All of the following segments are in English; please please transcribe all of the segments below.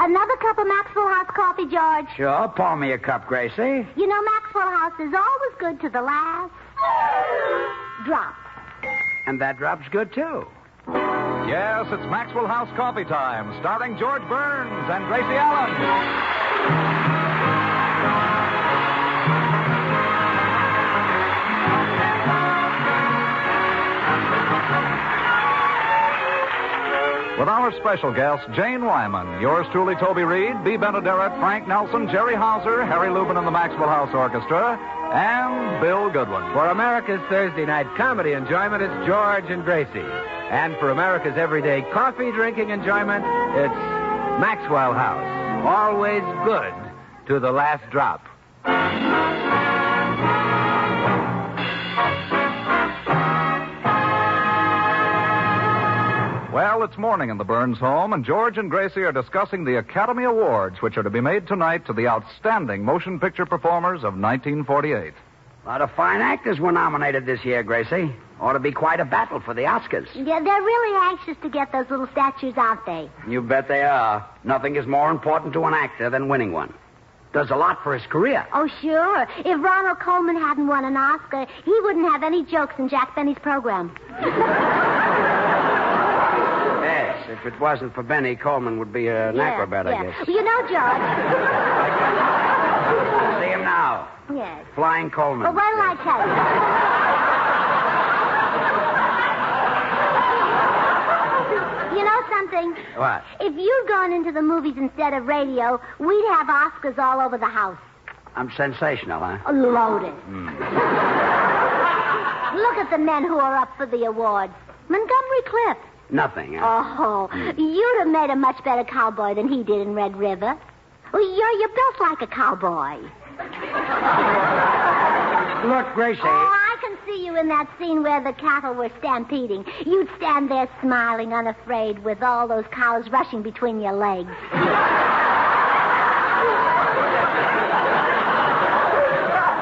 Another cup of Maxwell House coffee, George? Sure, pour me a cup, Gracie. You know, Maxwell House is always good to the last drop. And that drop's good, too. Yes, it's Maxwell House coffee time, starring George Burns and Gracie Allen. With our special guests, Jane Wyman, yours truly, Toby Reed, Bea Benaderet, Frank Nelson, Jerry Hauser, Harry Lubin and the Maxwell House Orchestra, and Bill Goodwin. For America's Thursday night comedy enjoyment, it's George and Gracie. And for America's everyday coffee drinking enjoyment, it's Maxwell House. Always good to the last drop. Well, it's morning in the Burns home, and George and Gracie are discussing the Academy Awards, which are to be made tonight to the outstanding motion picture performers of 1948. A lot of fine actors were nominated this year, Gracie. Ought to be quite a battle for the Oscars. Yeah, they're really anxious to get those little statues, aren't they? You bet they are. Nothing is more important to an actor than winning one. Does a lot for his career. Oh, sure. If Ronald Coleman hadn't won an Oscar, he wouldn't have any jokes in Jack Benny's program. Yes, if it wasn't for Benny, Coleman would be an acrobat, I guess. You know, George. See him now. Yes. Flying Coleman. Well, what did I tell you? You know something? What? If you'd gone into the movies instead of radio, we'd have Oscars all over the house. I'm sensational, huh? Loaded. Look at the men who are up for the awards. Montgomery Clift. Nothing, huh? Oh, you'd have made a much better cowboy than he did in Red River. Well, you're built like a cowboy. Look, Gracie. Oh, I can see you in that scene where the cattle were stampeding. You'd stand there smiling, unafraid, with all those cows rushing between your legs.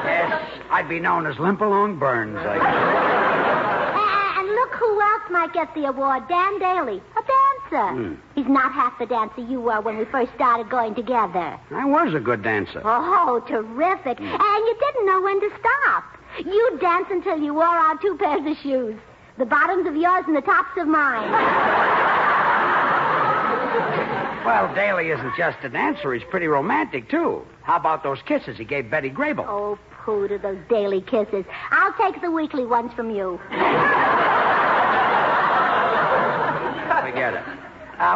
Yes, I'd be known as Limp-Along Burns, I guess. And look who else might get the award. Dan Daly, a dancer. He's not half the dancer you were when we first started going together. I was a good dancer. Oh, terrific. And you didn't know when to stop. You'd dance until you wore out 2 pairs of shoes. The bottoms of yours and the tops of mine. Well, Daly isn't just a dancer. He's pretty romantic, too. How about those kisses he gave Betty Grable? Oh, pooh to those daily kisses. I'll take the weekly ones from you. Forget it.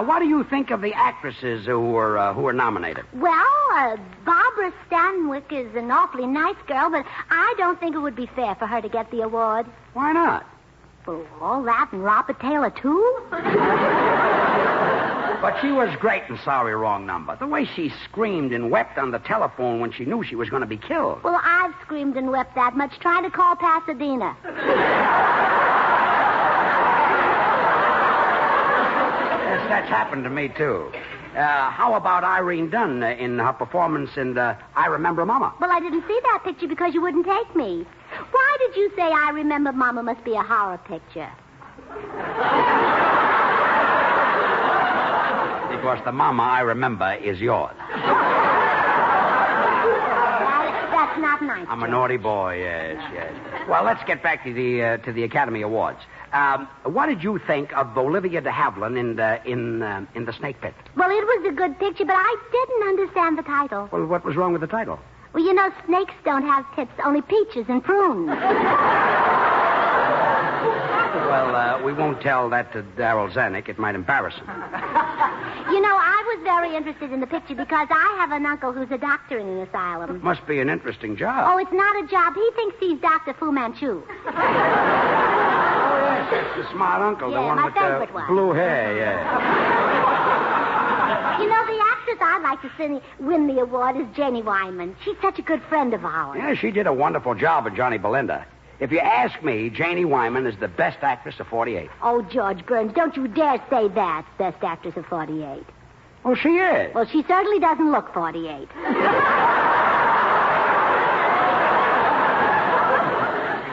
What do you think of the actresses who were nominated? Well, Barbara Stanwyck is an awfully nice girl, but I don't think it would be fair for her to get the award. Why not? Well, all that and Robert Taylor, too? But she was great in Sorry Wrong Number. The way she screamed and wept on the telephone when she knew she was going to be killed. Well, I've screamed and wept that much trying to call Pasadena. Yes, that's happened to me, too. How about Irene Dunn in her performance in I Remember Mama? Well, I didn't see that picture because you wouldn't take me. Why did you say I Remember Mama must be a horror picture? Because the mama I remember is yours. That's not nice. I'm a naughty boy, yes. Well, let's get back to the Academy Awards. What did you think of Olivia de Havilland in the Snake Pit? Well, it was a good picture, but I didn't understand the title. Well, what was wrong with the title? Well, you know, snakes don't have tips, only peaches and prunes. Well, we won't tell that to Darryl Zanuck. It might embarrass him. You know, I was very interested in the picture because I have an uncle who's a doctor in an asylum. It must be an interesting job. Oh, it's not a job. He thinks he's Dr. Fu Manchu. Oh, yes, that's the smart uncle. Yeah, the one my with favorite the one. blue hair, yeah. You know, the actress I'd like to win the award is Janie Wyman. She's such a good friend of ours. Yeah, she did a wonderful job with Johnny Belinda. If you ask me, Janie Wyman is the best actress of 48. Oh, George Burns, don't you dare say that, best actress of 48. Oh, she is. Well, she certainly doesn't look 48.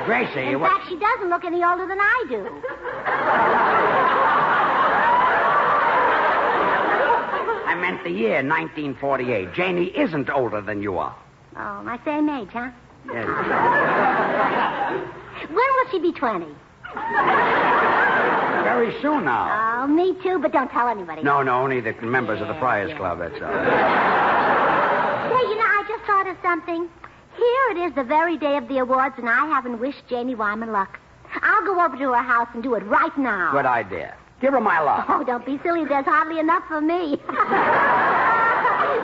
Gracie, In fact, she doesn't look any older than I do. meant the year 1948. Janie isn't older than you are. Oh, my same age, huh? Yes. When will she be 20? Very soon now. Oh, me too, but don't tell anybody. No, only the members of the Friars Club, that's all. Hey, I just thought of something. Here it is the very day of the awards, and I haven't wished Janie Wyman luck. I'll go over to her house and do it right now. Good idea. Give her my love. Oh, don't be silly. There's hardly enough for me.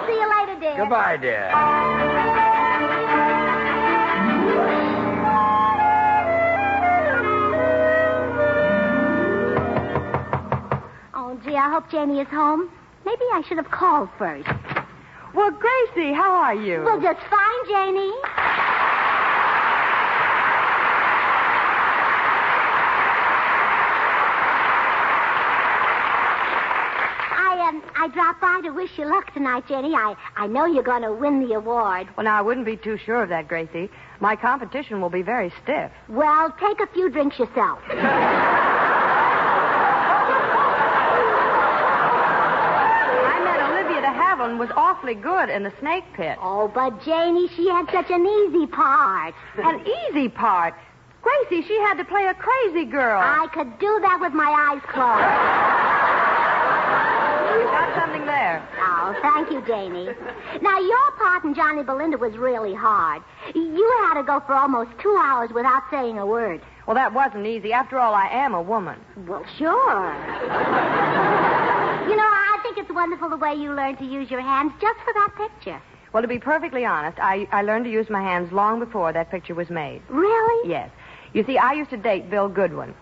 See you later, dear. Goodbye, dear. Oh, gee, I hope Janie is home. Maybe I should have called first. Well, Gracie, how are you? Well, just fine, Janie. I dropped by to wish you luck tonight, Jenny. I know you're going to win the award. Well, now, I wouldn't be too sure of that, Gracie. My competition will be very stiff. Well, take a few drinks yourself. I met Olivia de Havilland was awfully good in the snake pit. Oh, but Janie, she had such an easy part. An easy part? Gracie, she had to play a crazy girl. I could do that with my eyes closed. You got something there. Oh, thank you, Janie. Now, your part in Johnny Belinda was really hard. You had to go for almost 2 hours without saying a word. Well, that wasn't easy. After all, I am a woman. Well, sure. I think it's wonderful the way you learned to use your hands just for that picture. Well, to be perfectly honest, I learned to use my hands long before that picture was made. Really? Yes. You see, I used to date Bill Goodwin.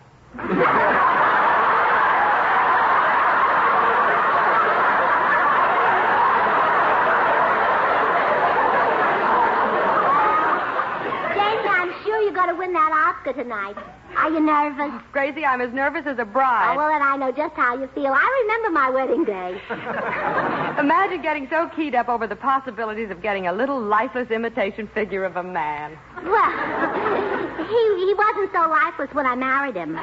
To win that Oscar tonight. Are you nervous? Gracie, I'm as nervous as a bride. Oh, well, then I know just how you feel. I remember my wedding day. Imagine getting so keyed up over the possibilities of getting a little lifeless imitation figure of a man. Well, he wasn't so lifeless when I married him.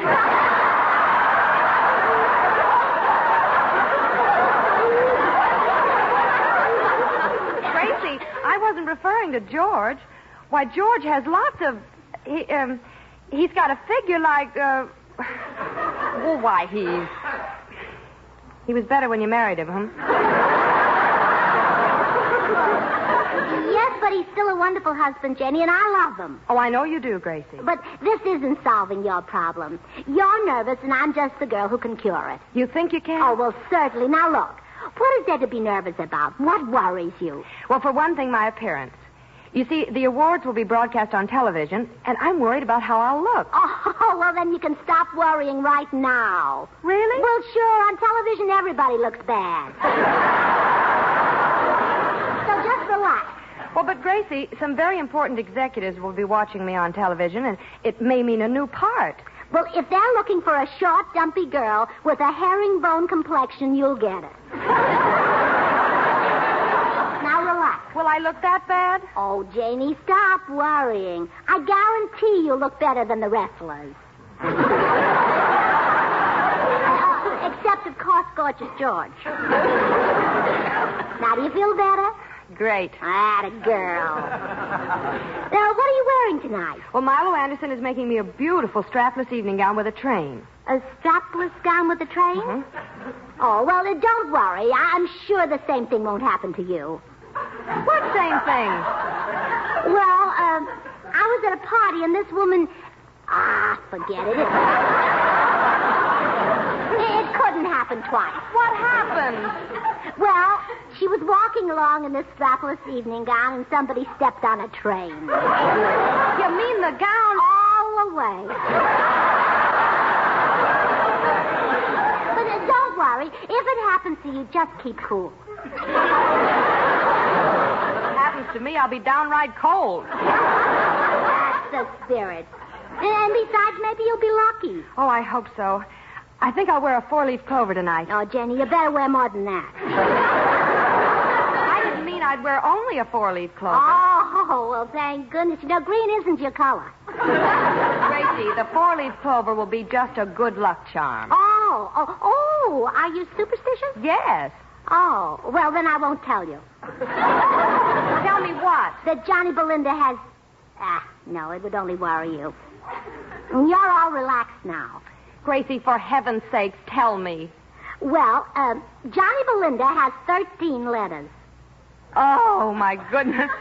Gracie, I wasn't referring to George. Why, George has lots of... He's got a figure like, well, why, he was better when you married him, huh? Yes, but he's still a wonderful husband, Jenny, and I love him. Oh, I know you do, Gracie. But this isn't solving your problem. You're nervous, and I'm just the girl who can cure it. You think you can? Oh, well, certainly. Now, look, what is there to be nervous about? What worries you? Well, for one thing, my appearance. You see, the awards will be broadcast on television, and I'm worried about how I'll look. Oh, well, then you can stop worrying right now. Really? Well, sure. On television, everybody looks bad. So just relax. Well, but, Gracie, some very important executives will be watching me on television, and it may mean a new part. Well, if they're looking for a short, dumpy girl with a herringbone complexion, you'll get it. Now relax. Will I look that bad? Oh, Janie, stop worrying. I guarantee you'll look better than the wrestlers. Except, of course, Gorgeous George. Now, do you feel better? Great. Atta girl. Now, what are you wearing tonight? Well, Milo Anderson is making me a beautiful strapless evening gown with a train. A strapless gown with a train? Mm-hmm. Oh, well, don't worry. I'm sure the same thing won't happen to you. What same thing? Well, I was at a party, and this woman... forget it. It couldn't happen twice. What happened? Well, she was walking along in this strapless evening gown, and somebody stepped on a train. You mean the gown? All the way. But don't worry. If it happens to you, just keep cool. If it happens to me, I'll be downright cold. That's the spirit. And besides, maybe you'll be lucky. Oh, I hope so. I think I'll wear a 4-leaf clover tonight. Oh, Jenny, you better wear more than that. I didn't mean I'd wear only a 4-leaf clover. Oh, well, thank goodness. Green isn't your color. Gracie, the 4-leaf clover will be just a good luck charm. Oh, are you superstitious? Yes. Oh, well, then I won't tell you. Tell me what? That Johnny Belinda has... no, it would only worry you. And you're all relaxed now. Gracie, for heaven's sake, tell me. Well, Johnny Belinda has 13 letters. Oh, my goodness.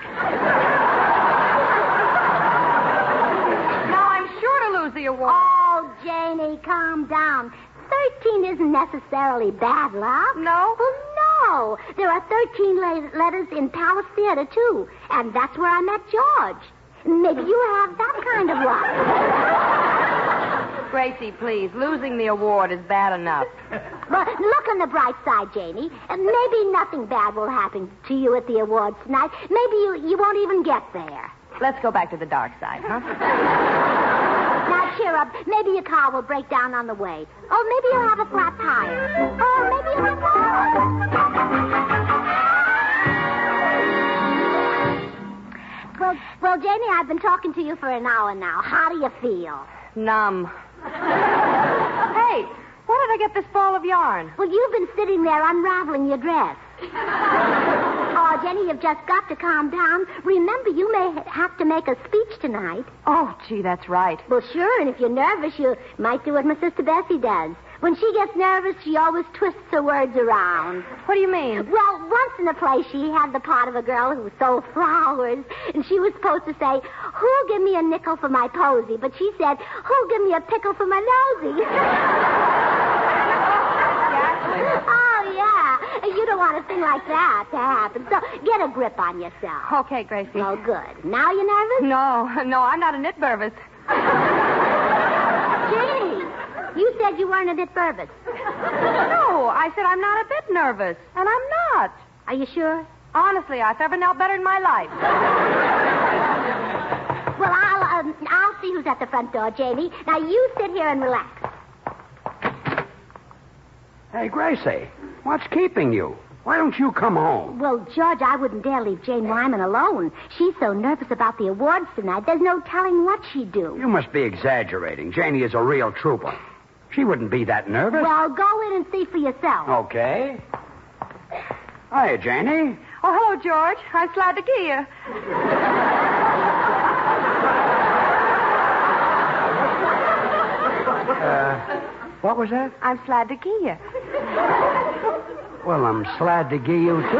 Now I'm sure to lose the award. Oh, Janie, calm down. 13 isn't necessarily bad luck. No? Well, no. There are 13 letters in Palace Theater, too. And that's where I met George. Maybe you have that kind of luck. Gracie, please. Losing the award is bad enough. But look on the bright side, Janie. Maybe nothing bad will happen to you at the awards tonight. Maybe you won't even get there. Let's go back to the dark side, huh? Now, cheer up. Maybe your car will break down on the way. Or maybe you'll have a flat tire. Or maybe you'll have Well, Janie, I've been talking to you for an hour now. How do you feel? Numb. Hey, where did I get this ball of yarn? Well, you've been sitting there unraveling your dress. Oh, Jenny, you've just got to calm down. Remember, you may have to make a speech tonight. Oh, gee, that's right. Well, sure, and if you're nervous, you might do what my sister Bessie does. When she gets nervous, she always twists her words around. What do you mean? Well, once in a play, she had the part of a girl who sold flowers, and she was supposed to say, "Who'll give me a nickel for my posy?" But she said, "Who'll give me a pickle for my nosy?" Oh, yeah. You don't want a thing like that to happen, so get a grip on yourself. Okay, Gracie. Oh, good. Now you're nervous? No, I'm not a nit nervous. Gee, you said you weren't a bit nervous. No, I said I'm not a bit nervous, and I'm not. Are you sure? Honestly, I've never knelt better in my life. Well, I'll see who's at the front door, Jamie. Now, you sit here and relax. Hey, Gracie, what's keeping you? Why don't you come home? Well, George, I wouldn't dare leave Jane Wyman alone. She's so nervous about the awards tonight, there's no telling what she'd do. You must be exaggerating. Janie is a real trooper. She wouldn't be that nervous. Well, go in and see for yourself. Okay. Hiya, Janie. Oh, hello, George. I'm glad to get you. What was that? I'm glad to get you. Well, I'm glad to give you, too.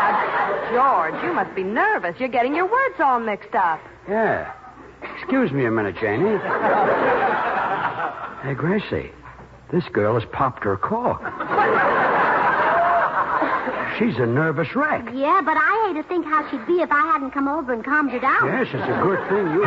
Now, George, you must be nervous. You're getting your words all mixed up. Yeah. Excuse me a minute, Janie. Hey, Gracie, this girl has popped her cork. She's a nervous wreck. Yeah, but I hate to think how she'd be if I hadn't come over and calmed her down. Yes, it's a good thing you...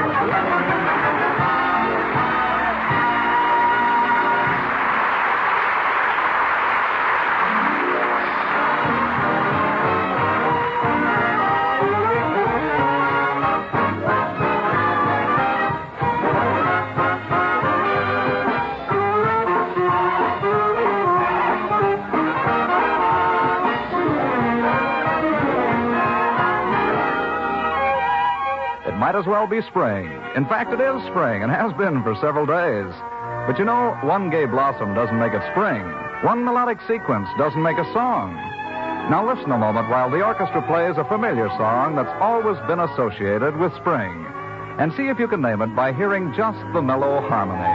Might as well be spring. In fact, it is spring and has been for several days. But you know, one gay blossom doesn't make it spring. One melodic sequence doesn't make a song. Now listen a moment while the orchestra plays a familiar song that's always been associated with spring. And see if you can name it by hearing just the mellow harmony.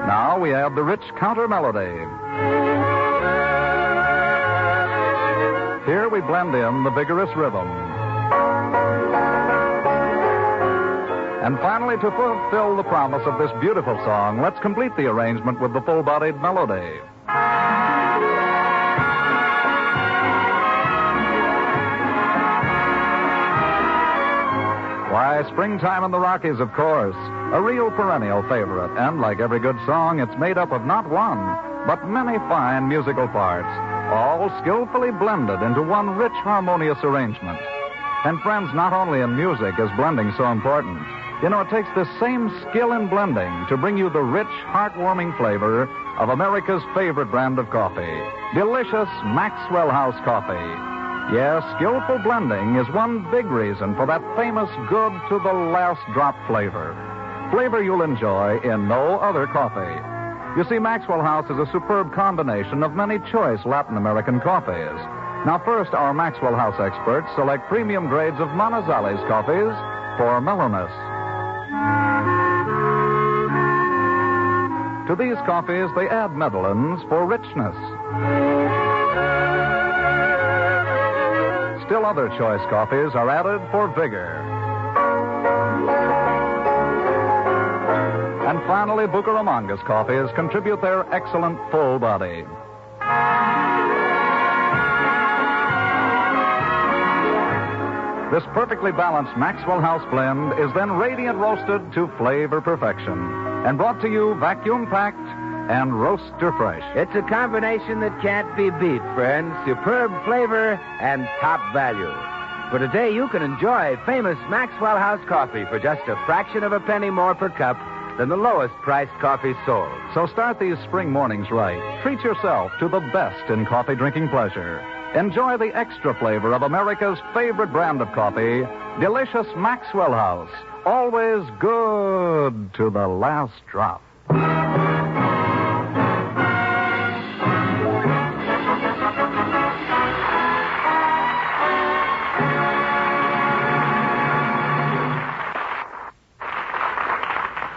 Now we add the rich counter melody. Here we blend in the vigorous rhythm. And finally, to fulfill the promise of this beautiful song, let's complete the arrangement with the full-bodied melody. Why, Springtime in the Rockies, of course. A real perennial favorite. And like every good song, it's made up of not one, but many fine musical parts, all skillfully blended into one rich, harmonious arrangement. And friends, not only in music is blending so important. You know, it takes the same skill in blending to bring you the rich, heartwarming flavor of America's favorite brand of coffee, delicious Maxwell House coffee. Yes, skillful blending is one big reason for that famous good to the last drop flavor. Flavor you'll enjoy in no other coffee. You see, Maxwell House is a superb combination of many choice Latin American coffees. Now, first, our Maxwell House experts select premium grades of Manizales coffees for mellowness. To these coffees, they add Medellins for richness. Still other choice coffees are added for vigor. And finally, Bucaramangas coffees contribute their excellent full body. This perfectly balanced Maxwell House blend is then radiant roasted to flavor perfection and brought to you vacuum-packed and roaster fresh. It's a combination that can't be beat, friends. Superb flavor and top value. For today, you can enjoy famous Maxwell House coffee for just a fraction of a penny more per cup than the lowest priced coffee sold. So start these spring mornings right. Treat yourself to the best in coffee drinking pleasure. Enjoy the extra flavor of America's favorite brand of coffee, delicious Maxwell House. Always good to the last drop.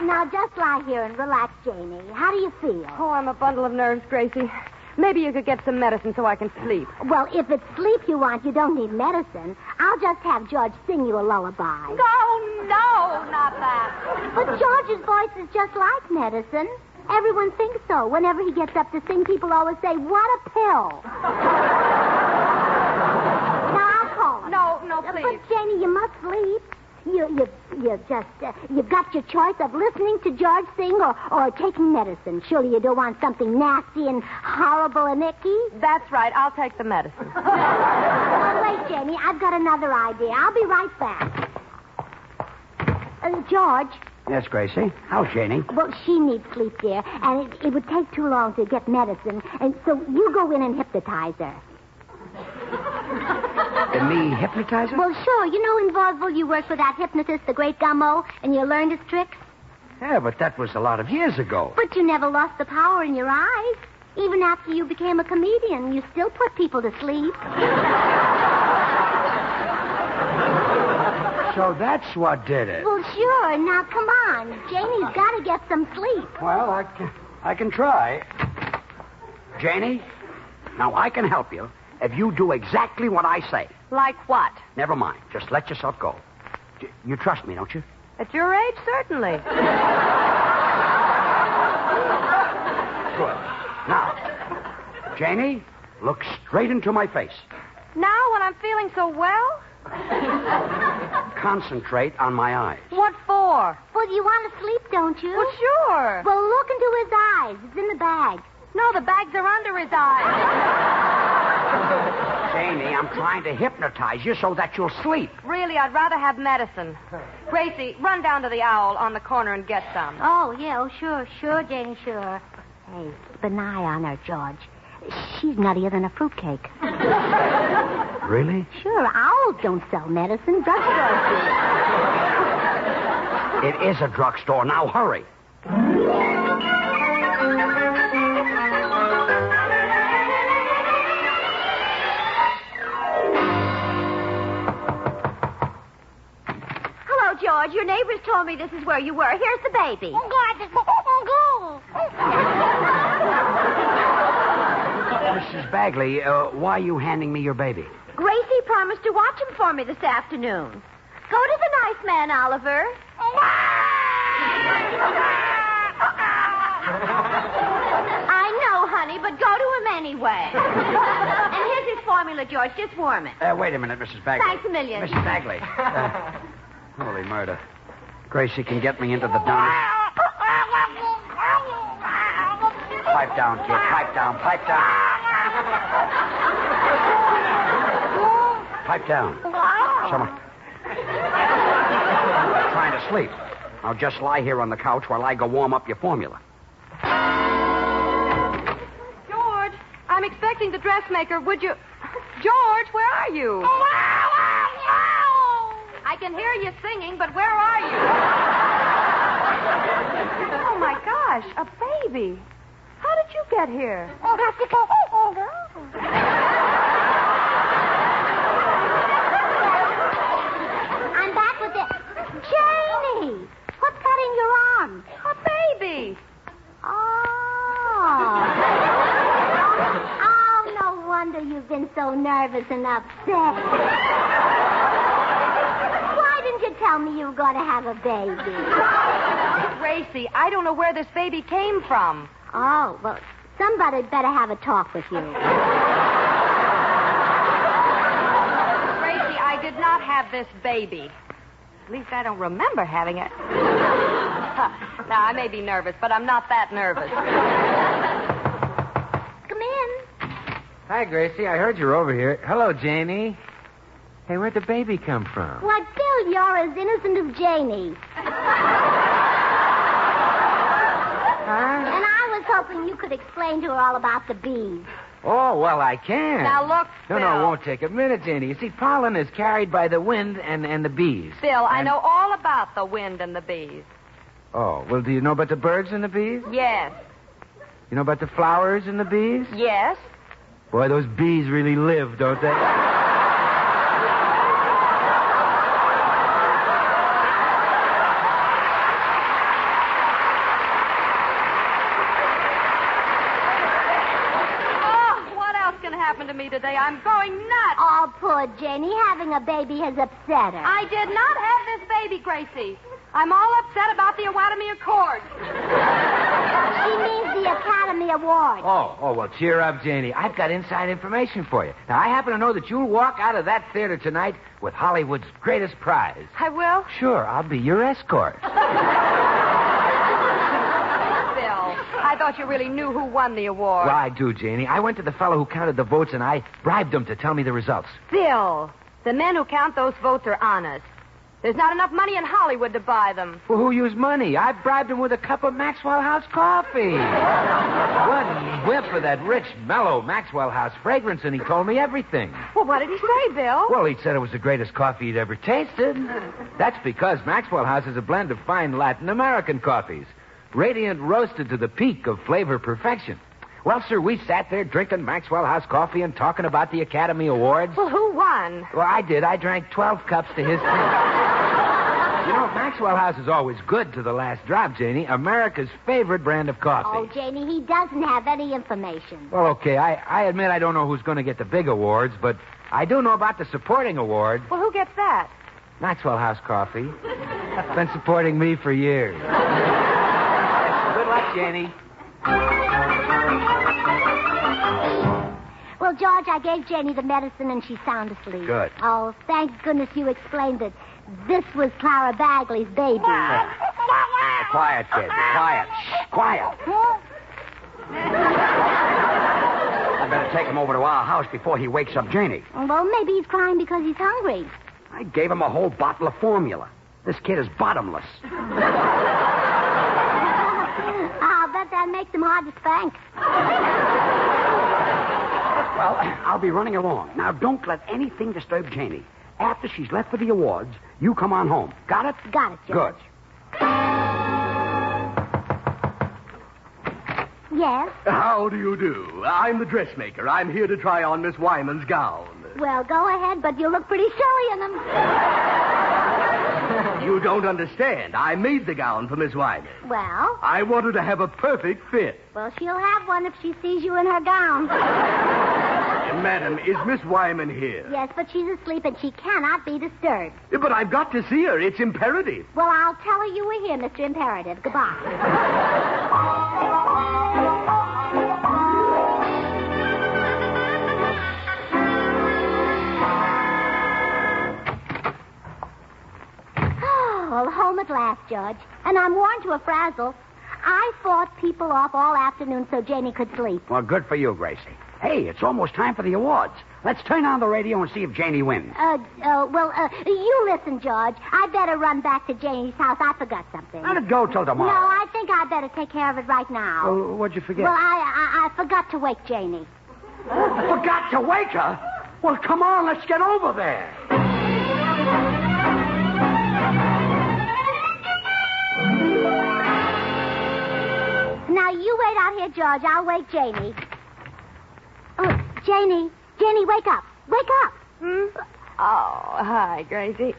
Now, just lie here and relax, Janie. How do you feel? Oh, I'm a bundle of nerves, Gracie. Maybe you could get some medicine so I can sleep. Well, if it's sleep you want, you don't need medicine. I'll just have George sing you a lullaby. No, not that. But George's voice is just like medicine. Everyone thinks so. Whenever he gets up to sing, people always say, "What a pill." Now, I'll call him. No, please. But, Janie, you must sleep. You've got your choice of listening to George sing or taking medicine. Surely you don't want something nasty and horrible and icky? That's right. I'll take the medicine. Oh, wait, Jamie. I've got another idea. I'll be right back. George. Yes, Gracie. How's Janie? Well, she needs sleep, dear, and it would take too long to get medicine. And so you go in and hypnotize her. Me hypnotize her? Well, sure. You know in vaudeville you worked with that hypnotist, the great Gummo, and you learned his tricks? Yeah, but that was a lot of years ago. But you never lost the power in your eyes. Even after you became a comedian, you still put people to sleep. So that's what did it. Well, sure. Now, come on. Janie's got to get some sleep. Well, I can try. Janie, now I can help you if you do exactly what I say. Like what? Never mind. Just let yourself go. You trust me, don't you? At your age, certainly. Good. Now, Janie, look straight into my face. Now, when I'm feeling so well? Concentrate on my eyes. What for? Well, you want to sleep, don't you? Well, sure. Well, look into his eyes. It's in the bag. No, the bags are under his eyes. Janie, I'm trying to hypnotize you so that you'll sleep. Really, I'd rather have medicine. Gracie, run down to the Owl on the corner and get some. Oh, yeah, sure, Janie, sure. Hey, keep an eye on her, George. She's nuttier than a fruitcake. Really? Sure, owls don't sell medicine. Drugstores do. It is a drugstore. Now, hurry. George, your neighbors told me this is where you were. Here's the baby. Mrs. Bagley, why are you handing me your baby? Gracie promised to watch him for me this afternoon. Go to the nice man, Oliver. I know, honey, but go to him anyway. And here's his formula, George. Just warm it. Wait a minute, Mrs. Bagley. Thanks a million. Mrs. Bagley. Holy murder. Gracie can get me into the dump. Pipe down, kid. Pipe down. Pipe down. Pipe down. Someone. Trying to sleep. Now just lie here on the couch while I go warm up your formula. George, I'm expecting the dressmaker. Would you... George, where are you? I can hear you singing, but where are you? Oh, my gosh, a baby. did you get here? I'm back with it. Janie! What's cutting your arm? A baby. Oh. Oh, no wonder you've been so nervous and upset. Why didn't you tell me you were going to have a baby? Gracie, I don't know where this baby came from. Oh, well, somebody better have a talk with you. Gracie, I did not have this baby. At least I don't remember having it. Now, I may be nervous, but I'm not that nervous. Come in. Hi, Gracie. I heard you're over here. Hello, Janie. Hey, where'd the baby come from? Why, Bill, you're as innocent as Janie. And I was hoping you could explain to her all about the bees. Oh, well, I can. Now, look, No, Bill. it won't take a minute, Janie. You see, pollen is carried by the wind and the bees. Bill, I And- know all about the wind and the bees. Oh, well, do you know about the birds and the bees? Yes. You know about the flowers and the bees? Yes. Boy, those bees really live, don't they? To me today. I'm going nuts. Oh, poor Janie. Having a baby has upset her. I did not have this baby, Gracie. I'm all upset about the Academy Accord. She means the Academy Award. Oh, well, cheer up, Janie. I've got inside information for you. Now, I happen to know that you'll walk out of that theater tonight with Hollywood's greatest prize. I will? Sure, I'll be your escort. I thought you really knew who won the award. Well, I do, Janie. I went to the fellow who counted the votes, and I bribed him to tell me the results. Bill, the men who count those votes are honest. There's not enough money in Hollywood to buy them. Well, who used money? I bribed him with a cup of Maxwell House coffee. One whiff of that rich, mellow Maxwell House fragrance, and he told me everything. Well, what did he say, Bill? Well, he said it was the greatest coffee he'd ever tasted. That's because Maxwell House is a blend of fine Latin American coffees. Radiant roasted to the peak of flavor perfection. Well, sir, we sat there drinking Maxwell House coffee and talking about the Academy Awards. Well, who won? Well, I did. I drank 12 cups to his 10. You know, Maxwell House is always good to the last drop, Janie. America's favorite brand of coffee. Oh, Janie, he doesn't have any information. Well, okay, I admit I don't know who's going to get the big awards, but I do know about the supporting award. Well, who gets that? Maxwell House Coffee. Been supporting me for years. Good luck, Janie. Well, George, I gave Janie the medicine and she's sound asleep. Good. Oh, thank goodness you explained that this was Clara Bagley's baby. Quiet, kid. Quiet. Shh, quiet. I better take him over to our house before he wakes up Janie. Well, maybe he's crying because he's hungry. I gave him a whole bottle of formula. This kid is bottomless. I'll bet that makes him hard to spank. Well, I'll be running along. Now, don't let anything disturb Janie. After she's left for the awards, you come on home. Got it? Got it, George. Good. Yes? How do you do? I'm the dressmaker. I'm here to try on Miss Wyman's gown. Well, go ahead, but you look pretty silly in them. You don't understand. I made the gown for Miss Wyman. Well? I want her to have a perfect fit. Well, she'll have one if she sees you in her gown. Madam, is Miss Wyman here? Yes, but she's asleep and she cannot be disturbed. But I've got to see her. It's imperative. Well, I'll tell her you were here, Mr. Imperative. Goodbye. Well, home at last, Judge. And I'm worn to a frazzle. I fought people off all afternoon so Janie could sleep. Well, good for you, Gracie. Hey, it's almost time for the awards. Let's turn on the radio and see if Janie wins. You listen, George. I better run back to Janie's house. I forgot something. Let it go till No, tomorrow. I think I better take care of it right now. Oh, what'd you forget? Well, I forgot to wake Janie. Forgot to wake her? Well, come on, let's get over there. Now, Now, you wait out here, George. I'll wake Janie. Oh, Janie, wake up. Wake up. Oh, hi, Gracie.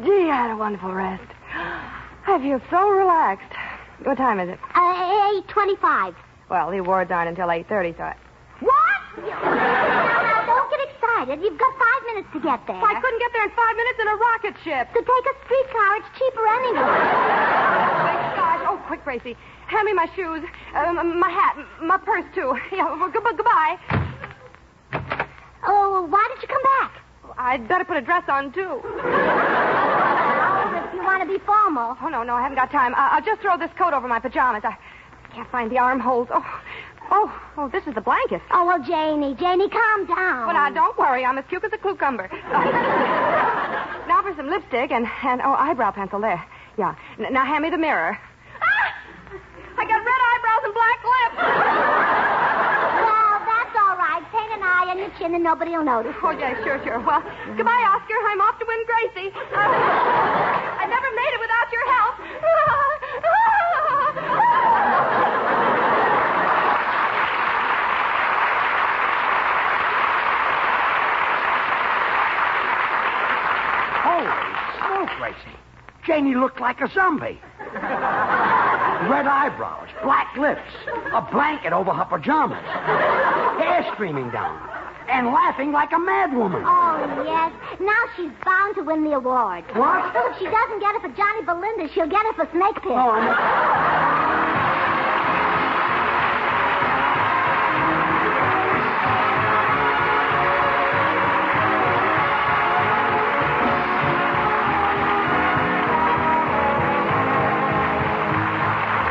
Gee, I had a wonderful rest. I feel so relaxed. What time is it? 8:25. Well, the awards aren't until 8:30, so What? Now, don't get excited. You've got 5 minutes to get there. I couldn't get there in 5 minutes in a rocket ship. So take a streetcar. It's cheaper anyway. Thank God. Oh, quick, Gracie. Hand me my shoes, my hat, my purse, too. Yeah, well, goodbye. Oh, why did you come back? I'd better put a dress on, too. If you want to be formal. Oh, no, I haven't got time. I'll just throw this coat over my pajamas. I can't find the armholes. Oh, this is the blanket. Oh, well, Janie, calm down. Well, now, don't worry. I'm as cute as a cucumber. Now for some lipstick and eyebrow pencil there. Yeah. Now hand me the mirror. I got red eyebrows and black lips. Well, that's all right. Paint an eye on your chin and nobody will notice. Oh, yeah, sure. Well, goodbye, Oscar. I'm off to win Gracie. I never made it without your help. Holy smoke, Gracie. Janie looked like a zombie. Red eyebrows, black lips, a blanket over her pajamas, hair streaming down, and laughing like a madwoman. Oh, yes. Now she's bound to win the award. What? If she doesn't get it for Johnny Belinda, she'll get it for Snake Pit. Oh,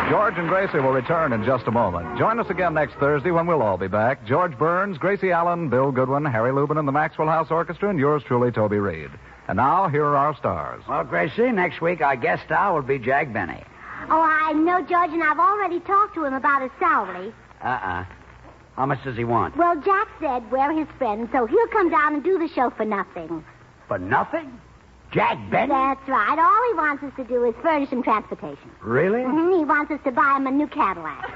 George and Gracie will return in just a moment. Join us again next Thursday when we'll all be back. George Burns, Gracie Allen, Bill Goodwin, Harry Lubin, and the Maxwell House Orchestra, and yours truly, Toby Reed. And now, here are our stars. well, Gracie, next week our guest star will be Jack Benny. Oh, I know, George, and I've already talked to him about his salary. How much does he want? Well, Jack said we're his friends, so he'll come down and do the show for nothing. For nothing? Jack Benny? That's right. All he wants us to do is furnish him transportation. Really? Mm-hmm. He wants us to buy him a new Cadillac.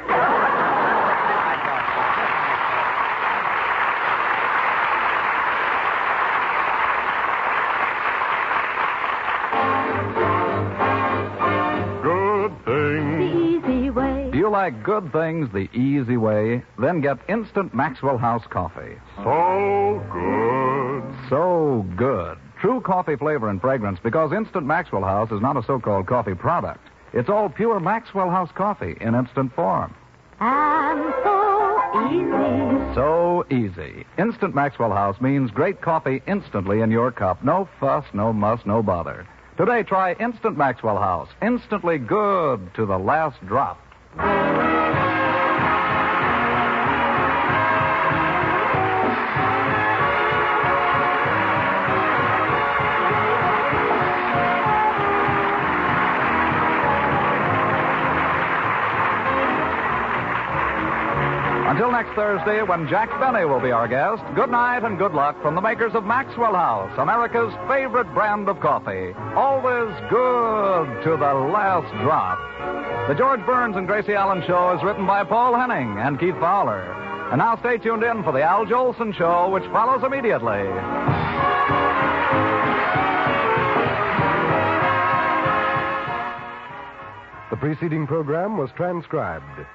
Good thing. The easy way. Do you like good things the easy way? Then get instant Maxwell House coffee. So good. So good. True coffee flavor and fragrance, because Instant Maxwell House is not a so-called coffee product. It's all pure Maxwell House coffee in instant form. And so easy. So easy. Instant Maxwell House means great coffee instantly in your cup. No fuss, no muss, no bother. Today, try Instant Maxwell House. Instantly good to the last drop. Until next Thursday, when Jack Benny will be our guest, good night and good luck from the makers of Maxwell House, America's favorite brand of coffee. Always good to the last drop. The George Burns and Gracie Allen Show is written by Paul Henning and Keith Fowler. And now stay tuned in for the Al Jolson Show, which follows immediately. The preceding program was transcribed.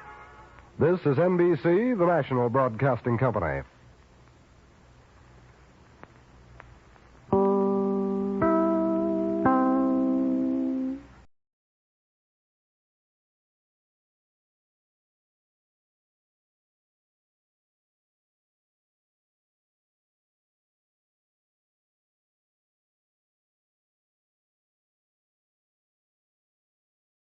This is NBC, the national broadcasting company.